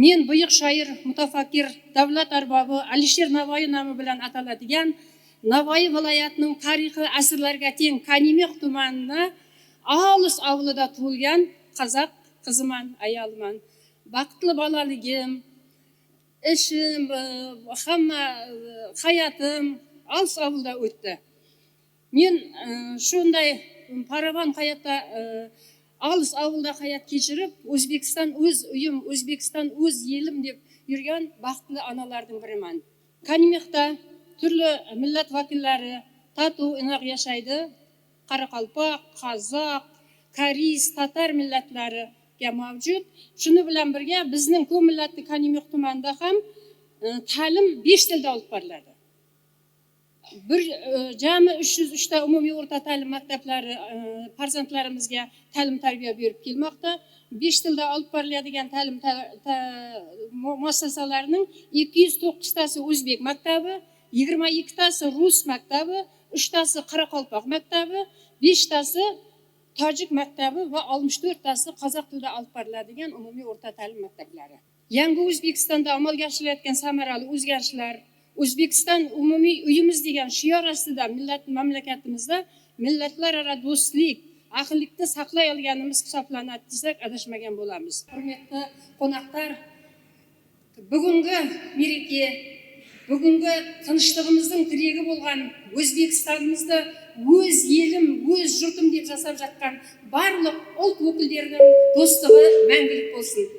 Men buyuk shoir, mutafakkir, davlat arbobi Alisher Navoiy nomi bilan ataladigan Navoiy viloyatining tarixi asrlarga teng Kanimix tumanida olis avlida tug'ilgan qozoq qiziman, ayolman. Baxtli bolaligim, ishim, hamma hayotim olis avlida o'tdi. Men shunday paravan hayotda olis avlda hayot kechirib, O'zbekiston o'z uyim, O'zbekiston o'z yelim deb yurgan baxtli onalarning biriman. Kanimixda turli millat vakillari tatu inoq yashaydi. Qoraqalpoq, qozoq, koreys, tatar millatlariga mavjud. Shuni bilan birga bizning ko'p millatli Kanimix tumanida ham ta'lim 5 tilda olib boriladi. Jami 303 ta umumiy o'rta ta'lim maktablari farzandlarimizga ta'lim tarbiya berib kelmoqda. 5 tilda olib boriladigan ta'lim muassasalarining 209 tasi o'zbek maktabi, 22 tasi rus maktabi, 3 tasi qoraqalpoq maktabi, 5 tasi tojik maktabi va 64 tasi qozoq tilida olib boriladigan umumiy o'rta ta'lim maktablari. Yangi O'zbekistonda amalga oshirilayotgan samarali o'zgarishlar, O'zbekiston umumiy uyimiz degan shior ostida mamlakatimizda millatlararo do'stlik, ahillikni saqlay olganimiz hisoblanadi desak adashmagan bo'lamiz. Hurmatli qonaqlar, bugungi mereke, bugungi tinchligimizning tiregi bo'lgan O'zbekistonimizda o'z yelim, o'z yurtim deb yashab жатқан bарлық ұлт өкілдерінің достығы мәңгілік болсын.